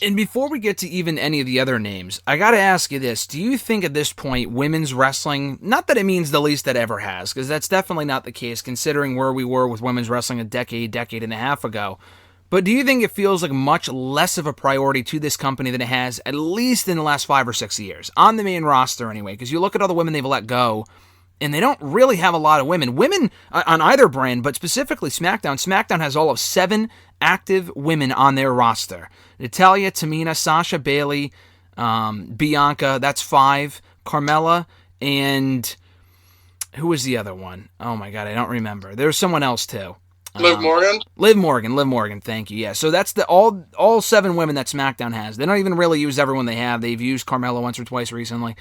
And before we get to even any of the other names, I gotta ask you this. Do you think at this point, women's wrestling, not that it means the least that ever has, because that's definitely not the case considering where we were with women's wrestling a decade and a half ago, but do you think it feels like much less of a priority to this company than it has, at least in the last 5 or 6 years? On the main roster, anyway, because you look at all the women they've let go, and they don't really have a lot of women. Women on either brand, but specifically SmackDown. SmackDown has all of 7 active women on their roster. Natalya, Tamina, Sasha, Bayley, Bianca, that's 5. Carmella, and who was the other one? Oh my god, I don't remember. There was someone else too. Liv Morgan? Liv Morgan, thank you. Yeah, so that's the all 7 women that SmackDown has. They don't even really use everyone they have. They've used Carmella once or twice recently.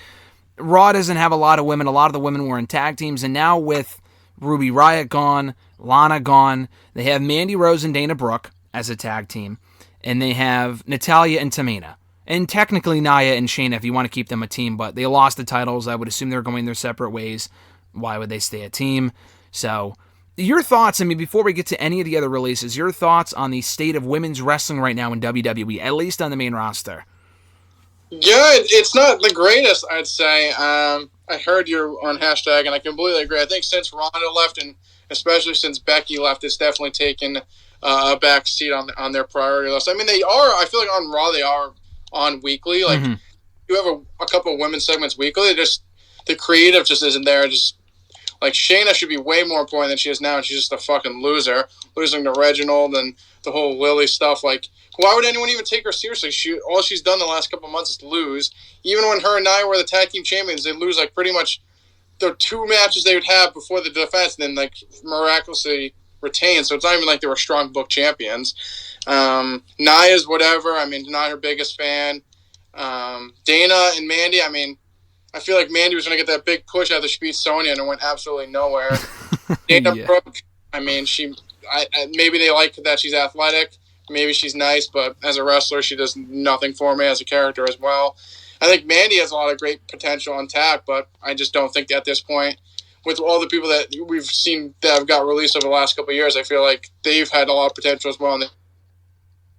Raw doesn't have a lot of women. A lot of the women were in tag teams, and now with Ruby Riott gone, Lana gone, they have Mandy Rose and Dana Brooke as a tag team, and they have Natalya and Tamina. And technically Nia and Shayna if you want to keep them a team, but they lost the titles. I would assume they're going their separate ways. Why would they stay a team? So, your thoughts, I mean, before we get to any of the other releases, your thoughts on the state of women's wrestling right now in WWE, at least on the main roster? Yeah, it's not the greatest, I'd say. I heard you're on hashtag, and I completely agree. I think since Ronda left, and especially since Becky left, it's definitely taken a back seat on their priority list. I mean, they are. I feel like on Raw they are on weekly. Like you have a couple of women's segments weekly. Just the creative just isn't there. Just like Shayna should be way more important than she is now, and she's just a fucking loser, losing to Reginald and the whole Lily stuff. Like, why would anyone even take her seriously? All she's done the last couple of months is lose. Even when her and Nia were the tag team champions, they lose like pretty much the 2 matches they would have before the defense, and then like miraculously retain. So it's not even like they were strong book champions. Nia's whatever. I mean, not her biggest fan. Dana and Mandy. I mean, I feel like Mandy was going to get that big push after she beat Sonya, and it went absolutely nowhere. Dana Brooke. I mean, maybe they like that she's athletic. Maybe she's nice, but as a wrestler, she does nothing for me as a character as well. I think Mandy has a lot of great potential on tap, but I just don't think at this point, with all the people that we've seen that have got released over the last couple of years, I feel like they've had a lot of potential as well, and they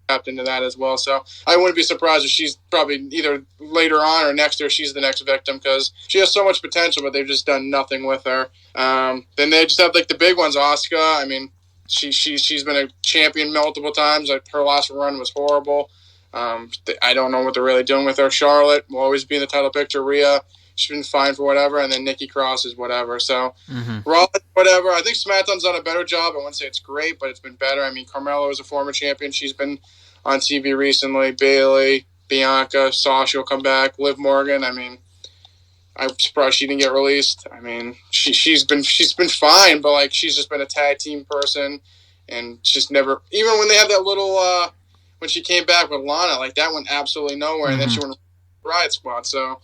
tapped into that as well. So I wouldn't be surprised if she's probably either later on or next year she's the next victim, because she has so much potential, but they've just done nothing with her. Then they just have like the big ones, Asuka. I mean, she's been a champion multiple times. Like her last run was horrible. I don't know what they're really doing with her. Charlotte will always be in the title picture. Rhea, she's been fine for whatever, and then Nikki Cross is whatever. So Raw, whatever. I think SmackDown's done a better job. I wouldn't say it's great, but it's been better. I mean, Carmella is a former champion. She's been on TV recently. Bayley, Bianca, Sasha will come back. Liv Morgan. I mean, I'm surprised she didn't get released. I mean, she's been fine, but like she's just been a tag team person, and just never. Even when they had that little when she came back with Lana, like that went absolutely nowhere, and then she went to the Riot Squad. So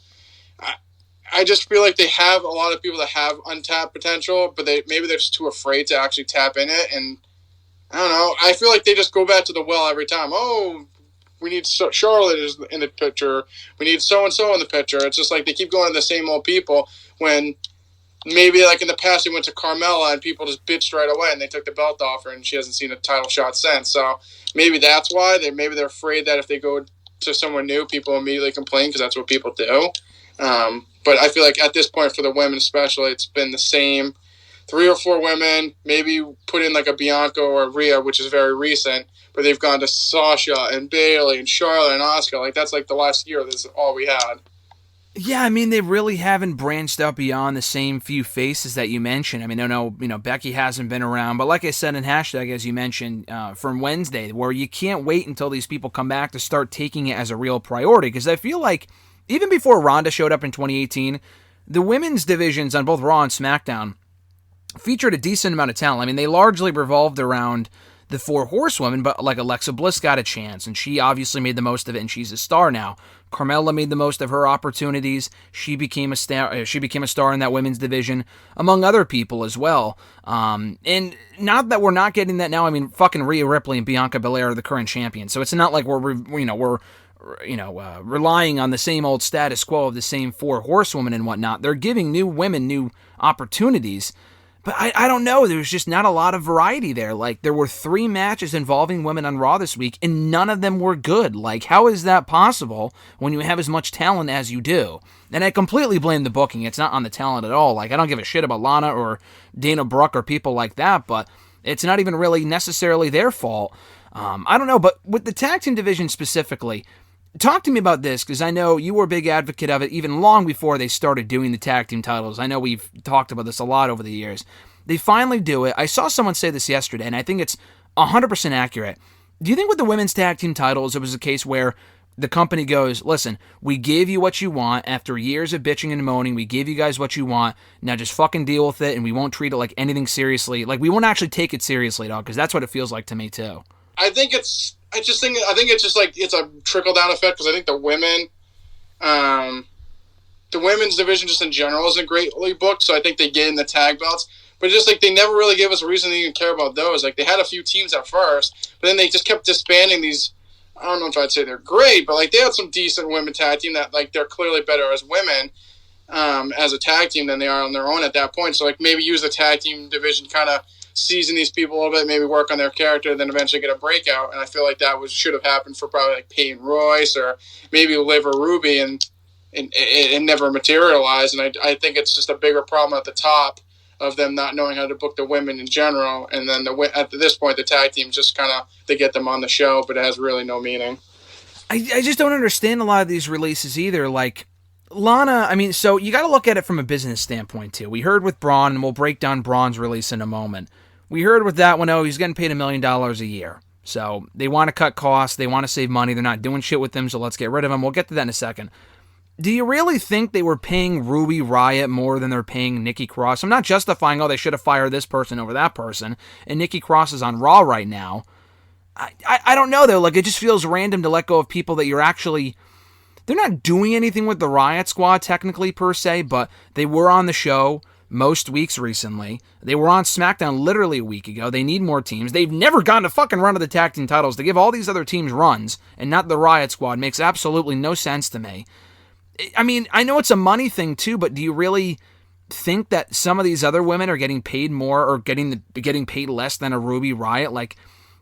I just feel like they have a lot of people that have untapped potential, but maybe they're just too afraid to actually tap in it. And I don't know. I feel like they just go back to the well every time. Oh, we need Charlotte is in the picture. We need so-and-so in the picture. It's just like they keep going to the same old people when maybe like in the past they went to Carmella and people just bitched right away and they took the belt off her and she hasn't seen a title shot since. So maybe that's why. They're afraid that if they go to someone new, people immediately complain because that's what people do. But I feel like at this point for the women especially, it's been the same 3 or 4 women, maybe put in like a Bianca or a Rhea, which is very recent, but they've gone to Sasha and Bayley and Charlotte and Asuka. Like, that's like the last year. This is all we had. Yeah, I mean, they really haven't branched out beyond the same few faces that you mentioned. I mean, I know, Becky hasn't been around, but like I said in hashtag, as you mentioned, from Wednesday, where you can't wait until these people come back to start taking it as a real priority, because I feel like even before Ronda showed up in 2018, the women's divisions on both Raw and SmackDown featured a decent amount of talent. I mean, they largely revolved around the 4 horsewomen, but like Alexa Bliss got a chance, and she obviously made the most of it, and she's a star now. Carmella made the most of her opportunities. She became a star. She became a star in that women's division, among other people as well. And not that we're not getting that now. I mean, fucking Rhea Ripley and Bianca Belair are the current champions, so it's not like we're relying on the same old status quo of the same 4 horsewomen and whatnot. They're giving new women new opportunities. But I don't know. There was just not a lot of variety there. Like, there were 3 matches involving women on Raw this week, and none of them were good. Like, how is that possible when you have as much talent as you do? And I completely blame the booking. It's not on the talent at all. Like, I don't give a shit about Lana or Dana Brooke or people like that, but it's not even really necessarily their fault. I don't know, but with the tag team division specifically, talk to me about this, because I know you were a big advocate of it even long before they started doing the tag team titles. I know we've talked about this a lot over the years. They finally do it. I saw someone say this yesterday, and I think it's 100% accurate. Do you think with the women's tag team titles, it was a case where the company goes, listen, we gave you what you want after years of bitching and moaning. We gave you guys what you want. Now just fucking deal with it, and we won't treat it like anything seriously. Like, we won't actually take it seriously at all, because that's what it feels like to me, too. I think it's just like it's a trickle down effect, because I think the women's division just in general isn't greatly booked, so I think they get in the tag belts. But just like they never really gave us a reason to even care about those. Like, they had a few teams at first, but then they just kept disbanding these. I don't know if I'd say they're great, but like they had some decent women tag team that like they're clearly better as women as a tag team than they are on their own at that point. So like maybe use the tag team division, kind of season these people a little bit, maybe work on their character, then eventually get a breakout. And I feel like that should have happened for probably like Peyton Royce or maybe Liv or Ruby, and never materialized. And I think it's just a bigger problem at the top of them not knowing how to book the women in general. And then at this point, the tag team just kind of, they get them on the show, but it has really no meaning. I just don't understand a lot of these releases either. Like, Lana, I mean, so you got to look at it from a business standpoint, too. We heard with Braun, and we'll break down Braun's release in a moment. We heard with that one, he's getting paid $1 million a year. So they want to cut costs. They want to save money. They're not doing shit with him, so let's get rid of him. We'll get to that in a second. Do you really think they were paying Ruby Riott more than they're paying Nikki Cross? I'm not justifying, they should have fired this person over that person, and Nikki Cross is on Raw right now. I don't know, though. Like, it just feels random to let go of people that you're actually... They're not doing anything with the Riott Squad, technically, per se, but they were on the show most weeks recently. They were on SmackDown literally a week ago. They need more teams. They've never gotten a fucking run of the tag team titles. To give all these other teams runs, and not the Riott Squad, makes absolutely no sense to me. I mean, I know it's a money thing too, but do you really think that some of these other women are getting paid more or getting paid less than a Ruby Riott? Like,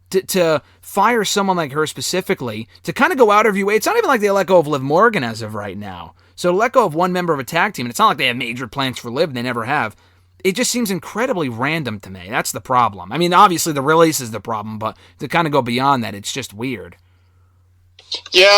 to fire someone like her specifically, to kind of go out of your way, it's not even like they let go of Liv Morgan as of right now. So to let go of one member of a tag team, and it's not like they have major plans for Liv, they never have. It just seems incredibly random to me. That's the problem. I mean, obviously the release is the problem, but to kind of go beyond that, it's just weird. Yeah,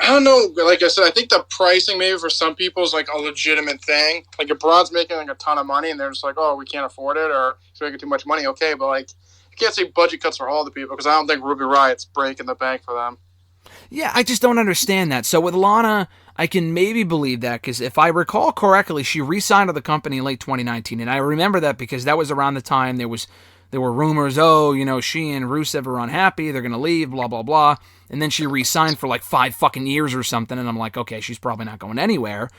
I don't know. Like I said, I think the pricing maybe for some people is like a legitimate thing. Like if Braun's making like a ton of money and they're just like, oh, we can't afford it, or he's making too much money, okay. But like, you can't say budget cuts for all the people, because I don't think Ruby Riott's breaking the bank for them. Yeah, I just don't understand that. So with Lana, I can maybe believe that, because if I recall correctly, she re-signed to the company in late 2019, and I remember that because that was around the time there were rumors, she and Rusev are unhappy, they're going to leave, blah, blah, blah. And then she re-signed for like 5 fucking years or something, and I'm like, okay, she's probably not going anywhere.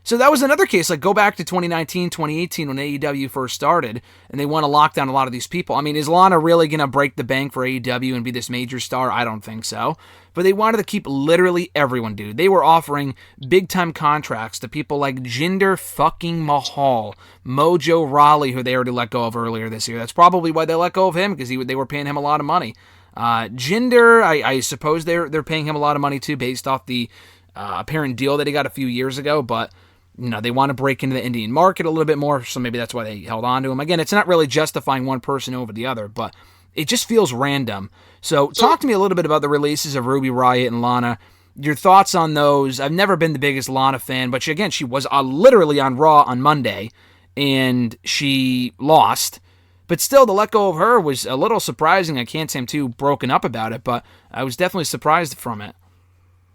So that was another case. Like, go back to 2019, 2018 when AEW first started, and they want to lock down a lot of these people. I mean, is Lana really going to break the bank for AEW and be this major star? I don't think so. But they wanted to keep literally everyone, dude. They were offering big-time contracts to people like Jinder fucking Mahal, Mojo Rawley, who they already let go of earlier this year. That's probably why they let go of him, because they were paying him a lot of money. Jinder, I suppose they're paying him a lot of money too, based off the apparent deal that he got a few years ago, but they want to break into the Indian market a little bit more, so maybe that's why they held on to him. Again, it's not really justifying one person over the other, but it just feels random. So talk to me a little bit about the releases of Ruby Riott and Lana. Your thoughts on those? I've never been the biggest Lana fan, but she was literally on Raw on Monday, and she lost. But still, the let go of her was a little surprising. I can't say I'm too broken up about it, but I was definitely surprised from it.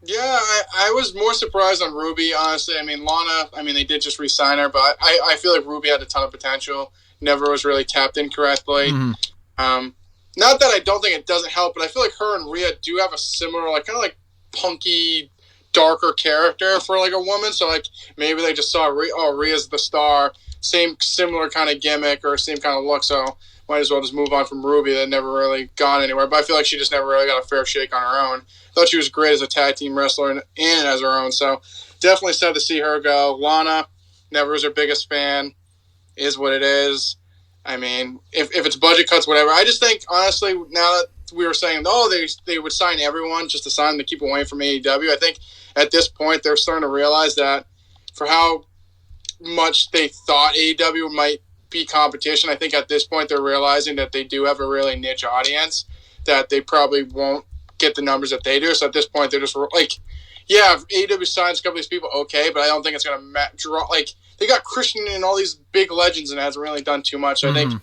Yeah, I was more surprised on Ruby, honestly. I mean, Lana, they did just re-sign her, but I feel like Ruby had a ton of potential. Never was really tapped in correctly. Mm-hmm. Not that I don't think it doesn't help, but I feel like her and Rhea do have a similar, like, kind of like punky, darker character for like a woman. So like maybe they just saw Rhea's the star, similar kind of gimmick or same kind of look. So might as well just move on from Ruby. That never really gone anywhere. But I feel like she just never really got a fair shake on her own. Thought she was great as a tag team wrestler and as her own. So definitely sad to see her go. Lana, never was her biggest fan. is what it is. I mean, if it's budget cuts, whatever. I just think, honestly, now that we were saying, they would sign everyone just to sign them to keep away from AEW, I think at this point they're starting to realize that for how much they thought AEW might be competition, I think at this point they're realizing that they do have a really niche audience, that they probably won't get the numbers that they do. So at this point, they're just like, yeah, if AEW signs a couple of these people, okay, but I don't think it's going to draw. Like, they got Christian and all these big legends and it hasn't really done too much. So I think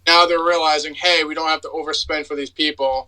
now they're realizing, hey, we don't have to overspend for these people.